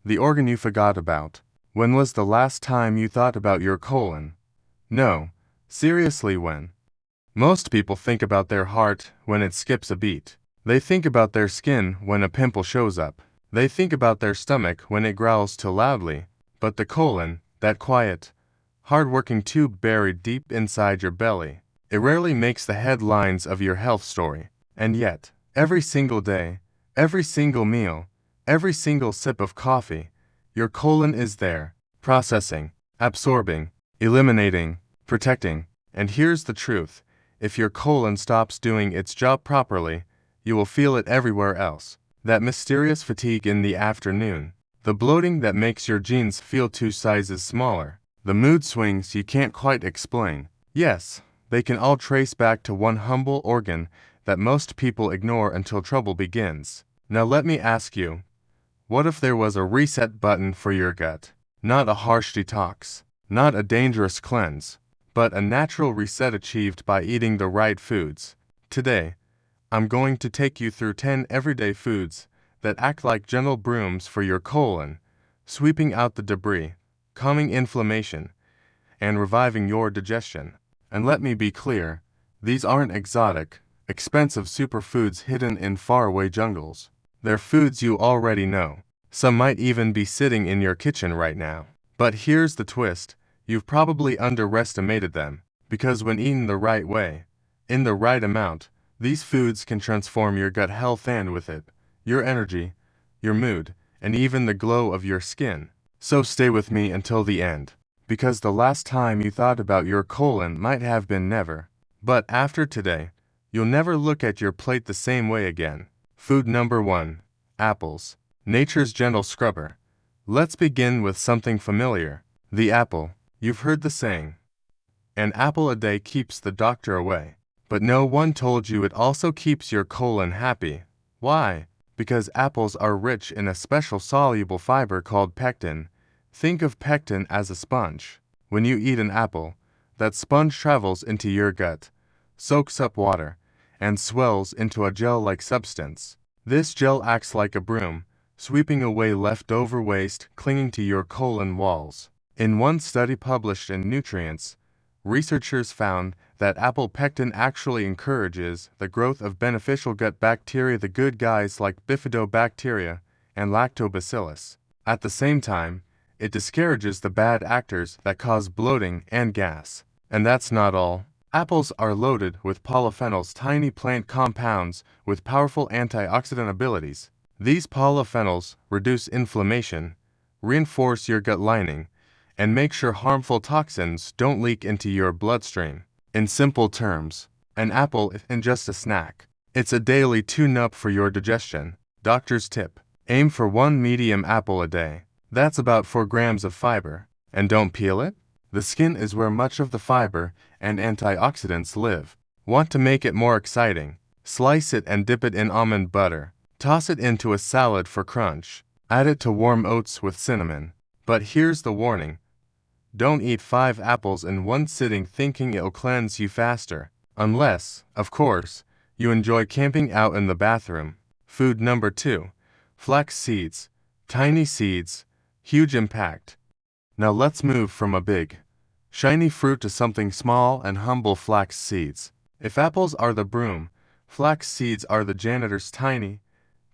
the organ you forgot about. When was the last time you thought about your colon? No, seriously, when? Most people think about their heart when it skips a beat. They think about their skin when a pimple shows up. They think about their stomach when it growls too loudly. But the colon, that quiet, hard-working tube buried deep inside your belly, it rarely makes the headlines of your health story. And yet, every single day, every single meal, every single sip of coffee, your colon is there, processing, absorbing, eliminating, protecting. And here's the truth: if your colon stops doing its job properly, you will feel it everywhere else. That mysterious fatigue in the afternoon, the bloating that makes your jeans feel 2 sizes smaller, the mood swings you can't quite explain. Yes, they can all trace back to one humble organ that most people ignore until trouble begins. Now let me ask you, what if there was a reset button for your gut? Not a harsh detox, not a dangerous cleanse, but a natural reset achieved by eating the right foods. Today, I'm going to take you through 10 everyday foods that act like gentle brooms for your colon, sweeping out the debris, calming inflammation, and reviving your digestion. And let me be clear, these aren't exotic, expensive superfoods hidden in faraway jungles. They're foods you already know. Some might even be sitting in your kitchen right now. But here's the twist: you've probably underestimated them, because when eaten the right way, in the right amount, these foods can transform your gut health and with it, your energy, your mood, and even the glow of your skin. So stay with me until the end, because the last time you thought about your colon might have been never. But after today, you'll never look at your plate the same way again. Food number 1. Apples. Nature's gentle scrubber. Let's begin with something familiar. The apple. You've heard the saying, an apple a day keeps the doctor away. But no one told you it also keeps your colon happy. Why? Because apples are rich in a special soluble fiber called pectin. Think of pectin as a sponge. When you eat an apple, that sponge travels into your gut, soaks up water, and swells into a gel-like substance. This gel acts like a broom, sweeping away leftover waste clinging to your colon walls. In one study published in Nutrients, researchers found that apple pectin actually encourages the growth of beneficial gut bacteria, the good guys like bifidobacteria and lactobacillus. At the same time, it discourages the bad actors that cause bloating and gas. And that's not all. Apples are loaded with polyphenols, tiny plant compounds with powerful antioxidant abilities. These polyphenols reduce inflammation, reinforce your gut lining, and make sure harmful toxins don't leak into your bloodstream. In simple terms, an apple isn't just a snack. It's a daily tune-up for your digestion. Doctor's tip: aim for 1 medium apple a day. That's about 4 grams of fiber. And don't peel it. The skin is where much of the fiber and antioxidants live. Want to make it more exciting? Slice it and dip it in almond butter. Toss it into a salad for crunch. Add it to warm oats with cinnamon. But here's the warning: don't eat 5 apples in one sitting thinking it'll cleanse you faster. Unless, of course, you enjoy camping out in the bathroom. Food number 2. Flax seeds. Tiny seeds, huge impact. Now let's move from a big, shiny fruit to something small and humble: flax seeds. If apples are the broom, flax seeds are the janitor's tiny,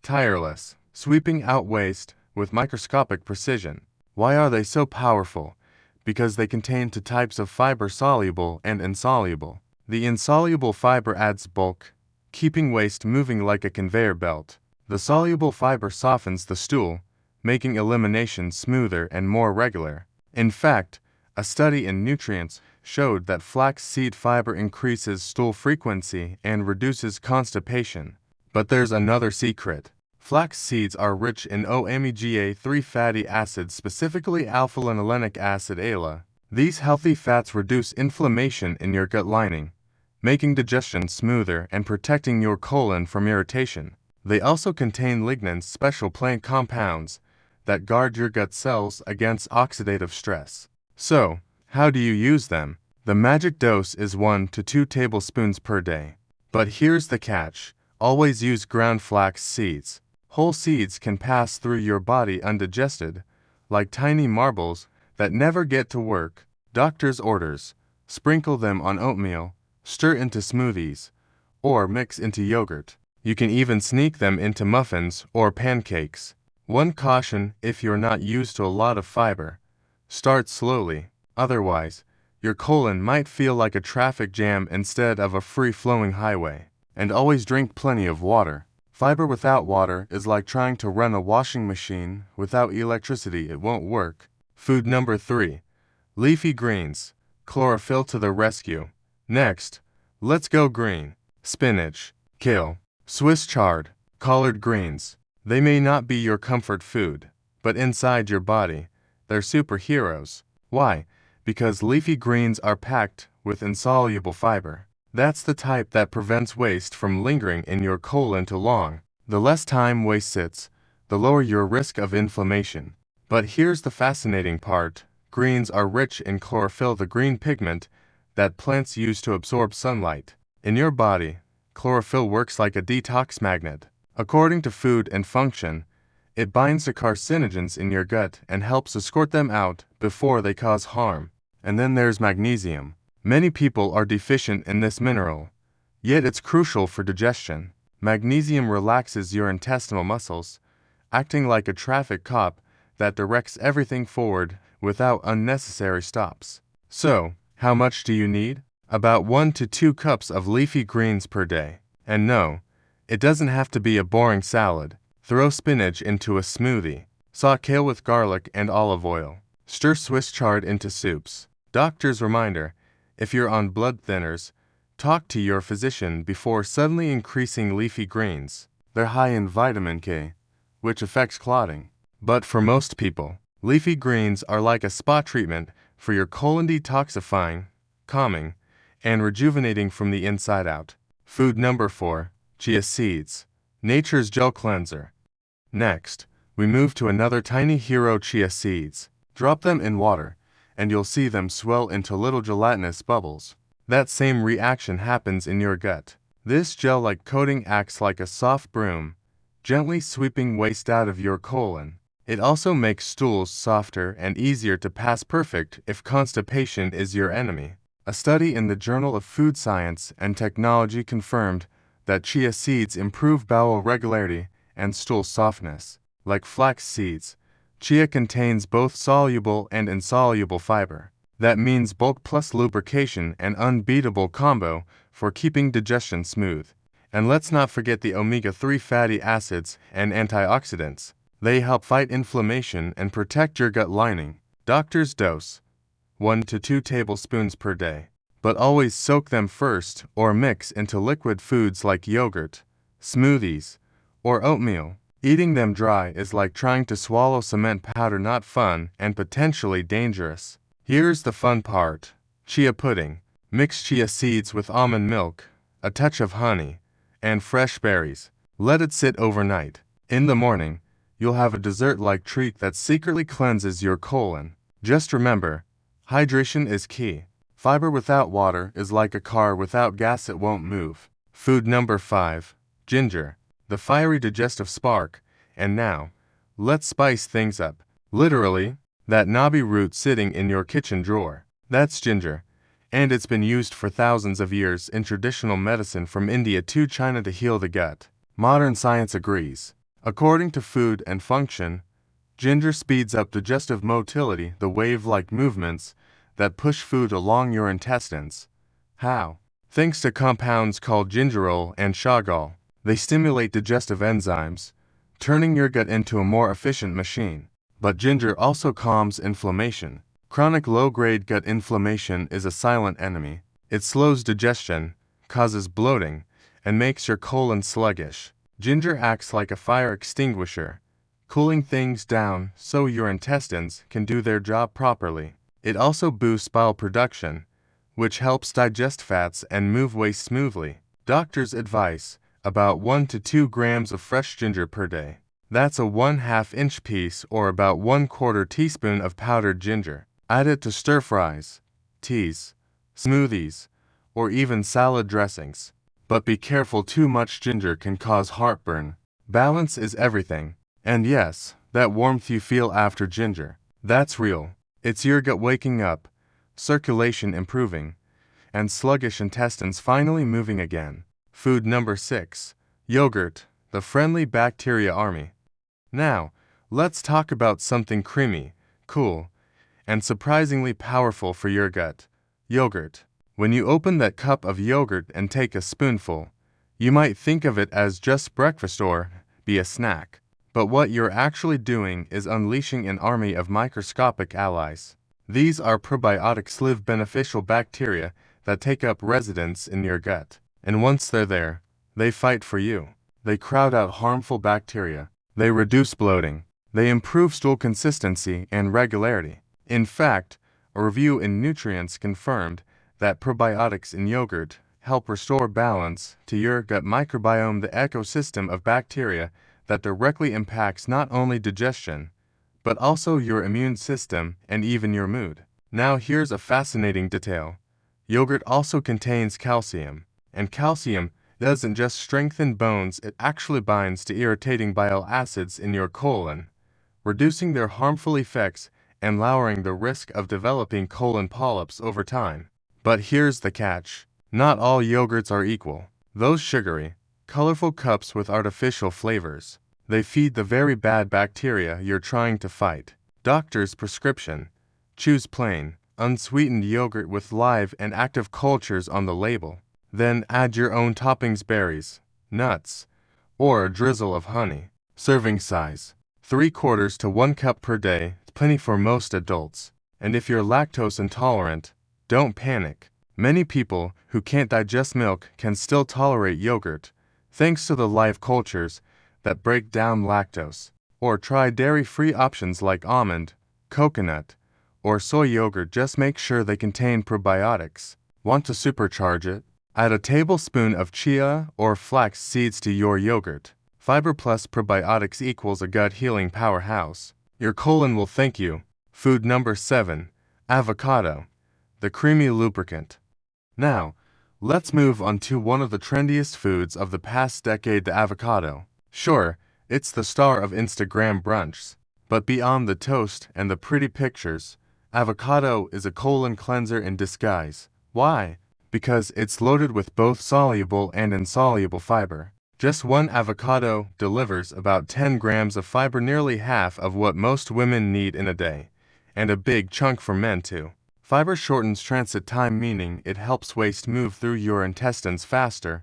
tireless, sweeping out waste with microscopic precision. Why are they so powerful? Because they contain 2 types of fiber: soluble and insoluble. The insoluble fiber adds bulk, keeping waste moving like a conveyor belt. The soluble fiber softens the stool, making elimination smoother and more regular. In fact, a study in Nutrients showed that flax seed fiber increases stool frequency and reduces constipation. But there's another secret. Flax seeds are rich in omega-3 fatty acids, specifically alpha-linolenic acid ALA. These healthy fats reduce inflammation in your gut lining, making digestion smoother and protecting your colon from irritation. They also contain lignans, special plant compounds that guard your gut cells against oxidative stress. So, how do you use them? The magic dose is 1 to 2 tablespoons per day. But here's the catch: always use ground flax seeds. Whole seeds can pass through your body undigested, like tiny marbles that never get to work. Doctor's orders: sprinkle them on oatmeal, stir into smoothies, or mix into yogurt. You can even sneak them into muffins or pancakes. One caution: if you're not used to a lot of fiber, start slowly. Otherwise, your colon might feel like a traffic jam instead of a free-flowing highway. And always drink plenty of water. Fiber without water is like trying to run a washing machine without electricity. It won't work. Food number 3. Leafy greens. Chlorophyll to the rescue. Next, let's go green. Spinach, kale, Swiss chard, collard greens. They may not be your comfort food, but inside your body, they're superheroes. Why? Because leafy greens are packed with insoluble fiber. That's the type that prevents waste from lingering in your colon too long. The less time waste sits, the lower your risk of inflammation. But here's the fascinating part. Greens are rich in chlorophyll, the green pigment that plants use to absorb sunlight. In your body, chlorophyll works like a detox magnet. According to Food and Function, it binds to carcinogens in your gut and helps escort them out before they cause harm. And then there's magnesium. Many people are deficient in this mineral, yet it's crucial for digestion. Magnesium relaxes your intestinal muscles, acting like a traffic cop that directs everything forward without unnecessary stops. So, how much do you need? About 1 to 2 cups of leafy greens per day. And no, it doesn't have to be a boring salad. Throw spinach into a smoothie. Saute kale with garlic and olive oil. Stir Swiss chard into soups. Doctor's reminder: if you're on blood thinners, talk to your physician before suddenly increasing leafy greens. They're high in vitamin K, which affects clotting. But for most people, leafy greens are like a spa treatment for your colon, detoxifying, calming, and rejuvenating from the inside out. Food number 4. Chia seeds. Nature's gel cleanser. Next, we move to another tiny hero: chia seeds. Drop them in water, and you'll see them swell into little gelatinous bubbles. That same reaction happens in your gut. This gel-like coating acts like a soft broom, gently sweeping waste out of your colon. It also makes stools softer and easier to pass, perfect if constipation is your enemy. A study in the Journal of Food Science and Technology confirmed that chia seeds improve bowel regularity and stool softness. Like flax seeds, chia contains both soluble and insoluble fiber. That means bulk plus lubrication, an unbeatable combo for keeping digestion smooth. And let's not forget the omega-3 fatty acids and antioxidants. They help fight inflammation and protect your gut lining. Doctor's dose: 1 to 2 tablespoons per day. But always soak them first or mix into liquid foods like yogurt, smoothies, or oatmeal. Eating them dry is like trying to swallow cement powder. Not fun and potentially dangerous. Here's the fun part: chia pudding. Mix chia seeds with almond milk, a touch of honey, and fresh berries. Let it sit overnight. In the morning, you'll have a dessert-like treat that secretly cleanses your colon. Just remember, hydration is key. Fiber without water is like a car without gas, it won't move. Food number 5. Ginger, the fiery digestive spark. And now, let's spice things up. Literally, that knobby root sitting in your kitchen drawer. That's ginger. And it's been used for thousands of years in traditional medicine, from India to China, to heal the gut. Modern science agrees. According to Food and Function, ginger speeds up digestive motility, the wave-like movements that push food along your intestines. How? Thanks to compounds called gingerol and chagal. They stimulate digestive enzymes, turning your gut into a more efficient machine. But ginger also calms inflammation. Chronic low-grade gut inflammation is a silent enemy. It slows digestion, causes bloating, and makes your colon sluggish. Ginger acts like a fire extinguisher, cooling things down so your intestines can do their job properly. It also boosts bile production, which helps digest fats and move waste smoothly. Doctor's advice: about 1 to 2 grams of fresh ginger per day. That's a 1/2 inch piece, or about 1/4 teaspoon of powdered ginger. Add it to stir fries, teas, smoothies, or even salad dressings. But be careful, too much ginger can cause heartburn. Balance is everything. And yes, that warmth you feel after ginger, that's real. It's your gut waking up, circulation improving, and sluggish intestines finally moving again. Food number 6. Yogurt, the friendly bacteria army. Now, let's talk about something creamy, cool, and surprisingly powerful for your gut. Yogurt. When you open that cup of yogurt and take a spoonful, you might think of it as just breakfast or be a snack. But what you're actually doing is unleashing an army of microscopic allies. These are probiotics, live beneficial bacteria that take up residence in your gut. And once they're there, they fight for you. They crowd out harmful bacteria. They reduce bloating. They improve stool consistency and regularity. In fact, a review in Nutrients confirmed that probiotics in yogurt help restore balance to your gut microbiome, the ecosystem of bacteria that directly impacts not only digestion, but also your immune system and even your mood. Now here's a fascinating detail. Yogurt also contains calcium, and calcium doesn't just strengthen bones, it actually binds to irritating bile acids in your colon, reducing their harmful effects and lowering the risk of developing colon polyps over time. But here's the catch. Not all yogurts are equal. Those sugary, colorful cups with artificial flavors, they feed the very bad bacteria you're trying to fight. Doctor's prescription. Choose plain, unsweetened yogurt with live and active cultures on the label. Then add your own toppings, berries, nuts, or a drizzle of honey. Serving size: 3/4 to 1 cup per day, plenty for most adults. And if you're lactose intolerant, don't panic. Many people who can't digest milk can still tolerate yogurt, thanks to the live cultures that break down lactose. Or try dairy-free options like almond, coconut, or soy yogurt. Just make sure they contain probiotics. Want to supercharge it? Add a tablespoon of chia or flax seeds to your yogurt. Fiber plus probiotics equals a gut healing powerhouse. Your colon will thank you. Food number 7. Avocado, the creamy lubricant. Now, let's move on to one of the trendiest foods of the past decade, the avocado. Sure, it's the star of Instagram brunchs, but beyond the toast and the pretty pictures, avocado is a colon cleanser in disguise. Why? Because it's loaded with both soluble and insoluble fiber. Just one avocado delivers about 10 grams of fiber, nearly half of what most women need in a day, and a big chunk for men too. Fiber shortens transit time, meaning it helps waste move through your intestines faster,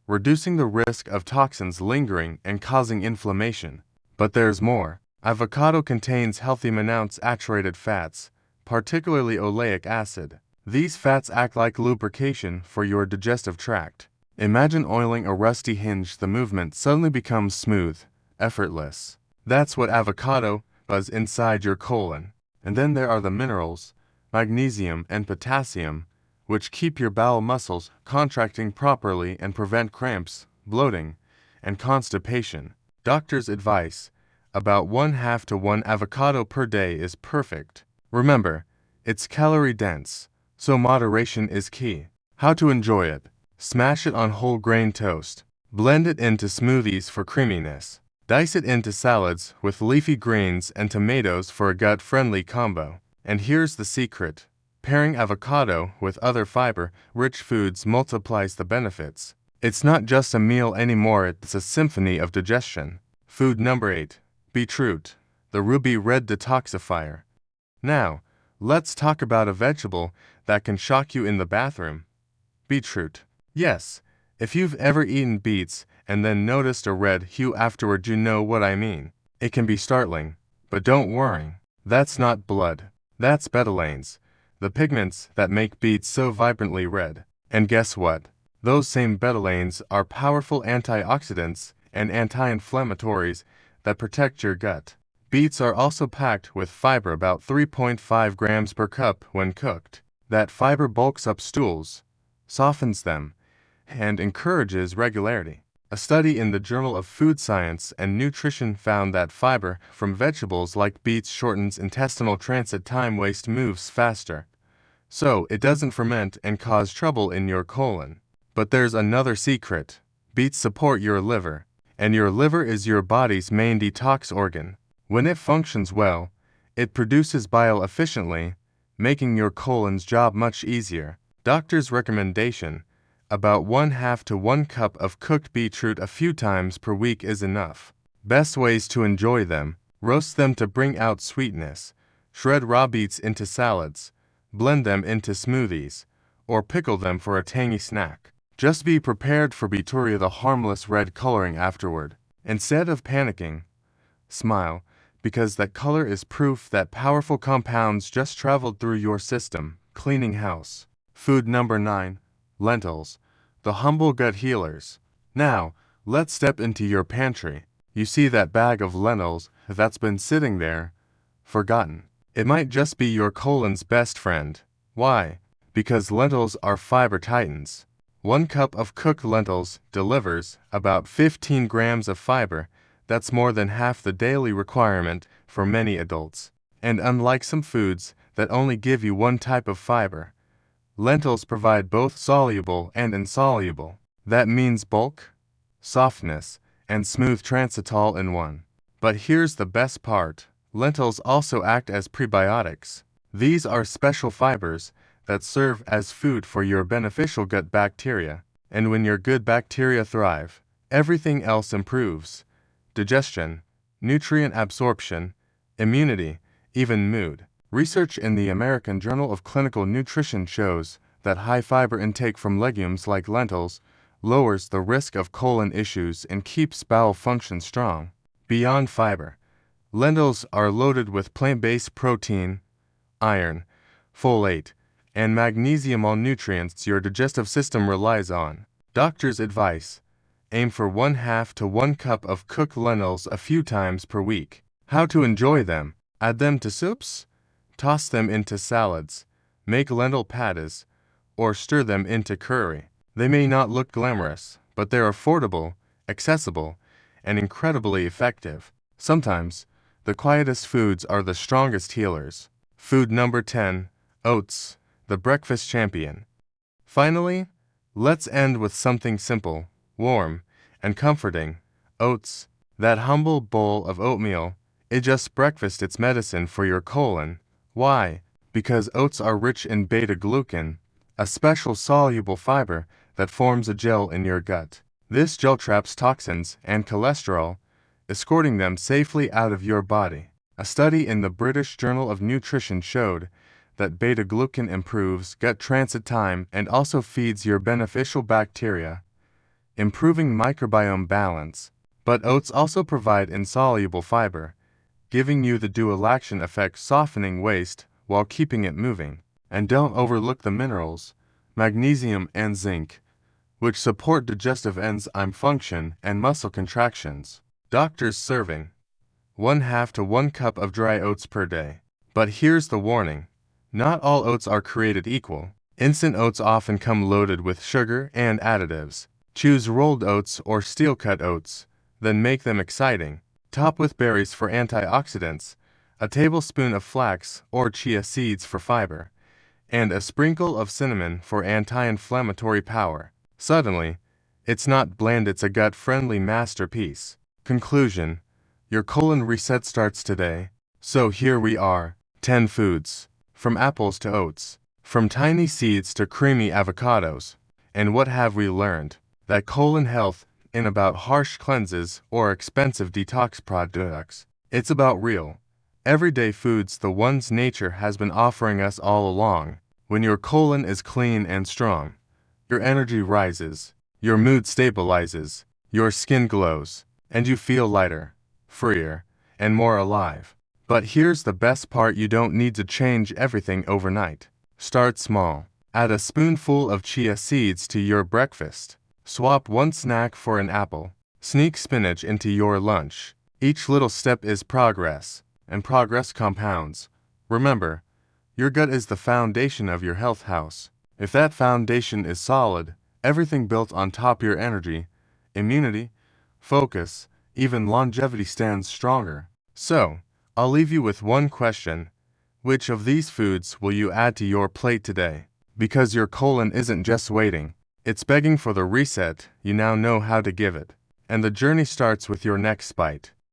reducing the risk of toxins lingering and causing inflammation. But there's more. Avocado contains healthy monounsaturated fats, particularly oleic acid. These fats act like lubrication for your digestive tract. Imagine oiling a rusty hinge. The movement suddenly becomes smooth, effortless. That's what avocado does inside your colon. And then there are the minerals, magnesium and potassium, which keep your bowel muscles contracting properly and prevent cramps, bloating, and constipation. Doctor's advice: about 1/2 to 1 avocado per day is perfect. Remember, it's calorie dense, so moderation is key. How to enjoy it: smash it on whole grain toast. Blend it into smoothies for creaminess. Dice it into salads with leafy greens and tomatoes for a gut-friendly combo. And here's the secret: pairing avocado with other fiber-rich foods multiplies the benefits. It's not just a meal anymore, it's a symphony of digestion. Food number 8. Beetroot, the ruby red detoxifier. Now, let's talk about a vegetable that can shock you in the bathroom. Beetroot. Yes, if you've ever eaten beets and then noticed a red hue afterward, you know what I mean. It can be startling, but don't worry. That's not blood. That's betalains, the pigments that make beets so vibrantly red. And guess what? Those same betalains are powerful antioxidants and anti-inflammatories that protect your gut. Beets are also packed with fiber, about 3.5 grams per cup when cooked. That fiber bulks up stools, softens them, and encourages regularity. A study in the Journal of Food Science and Nutrition found that fiber from vegetables like beets shortens intestinal transit time, waste moves faster, so it doesn't ferment and cause trouble in your colon. But there's another secret. Beets support your liver. and your liver is your body's main detox organ. When it functions well, it produces bile efficiently, making your colon's job much easier. Doctor's recommendation: about 1/2 to 1 cup of cooked beetroot a few times per week is enough. Best ways to enjoy them: roast them to bring out sweetness, shred raw beets into salads, blend them into smoothies, or pickle them for a tangy snack. Just be prepared for beetroot, the harmless red coloring afterward. Instead of panicking, smile, because that color is proof that powerful compounds just traveled through your system, cleaning house. Food number 9. Lentils, the humble gut healers. Now, let's step into your pantry. You see that bag of lentils that's been sitting there, forgotten. It might just be your colon's best friend. Why? Because lentils are fiber titans. 1 cup of cooked lentils delivers about 15 grams of fiber. That's more than half the daily requirement for many adults. And unlike some foods that only give you one type of fiber, lentils provide both soluble and insoluble. That means bulk, softness, and smooth transit all in one. But here's the best part: lentils also act as prebiotics. These are special fibers that serve as food for your beneficial gut bacteria. And when your good bacteria thrive, everything else improves: digestion, nutrient absorption, immunity, even mood. Research in the American Journal of Clinical Nutrition shows that high fiber intake from legumes like lentils lowers the risk of colon issues and keeps bowel function strong. Beyond fiber, lentils are loaded with plant-based protein, iron, folate, and magnesium, all nutrients your digestive system relies on. Doctor's advice: aim for 1/2 to 1 cup of cooked lentils a few times per week. How to enjoy them: add them to soups, toss them into salads, make lentil patties, or stir them into curry. They may not look glamorous, but they're affordable, accessible, and incredibly effective. Sometimes, the quietest foods are the strongest healers. Food number 10. Oats, the breakfast champion. Finally, let's end with something simple, warm, and comforting. Oats, that humble bowl of oatmeal, it's just breakfast, it's medicine for your colon. Why? Because oats are rich in beta-glucan, a special soluble fiber that forms a gel in your gut. This gel traps toxins and cholesterol, escorting them safely out of your body. A study in the British Journal of Nutrition showed that beta-glucan improves gut transit time and also feeds your beneficial bacteria, improving microbiome balance. But oats also provide insoluble fiber, giving you the dual action effect, softening waste while keeping it moving. And don't overlook the minerals, magnesium and zinc, which support digestive enzyme function and muscle contractions. Doctor's serving: 1/2 to 1 cup of dry oats per day. But here's the warning: not all oats are created equal. Instant oats often come loaded with sugar and additives. Choose rolled oats or steel-cut oats, then make them exciting. Top with berries for antioxidants, a tablespoon of flax or chia seeds for fiber, and a sprinkle of cinnamon for anti-inflammatory power. Suddenly, it's not bland, it's a gut-friendly masterpiece. Conclusion: your colon reset starts today. So here we are, 10 foods. From apples to oats, from tiny seeds to creamy avocados. And what have we learned? That colon health isn't about harsh cleanses or expensive detox products. It's about real, everyday foods, the ones nature has been offering us all along. When your colon is clean and strong, your energy rises, your mood stabilizes, your skin glows, and you feel lighter, freer, and more alive. But here's the best part: you don't need to change everything overnight. Start small. Add a spoonful of chia seeds to your breakfast. Swap one snack for an apple. Sneak spinach into your lunch. Each little step is progress, and progress compounds. Remember, your gut is the foundation of your health house. If that foundation is solid, everything built on top, your energy, immunity, focus, even longevity stands stronger. So, I'll leave you with one question: which of these foods will you add to your plate today? Because your colon isn't just waiting, it's begging for the reset you now know how to give it. and the journey starts with your next bite.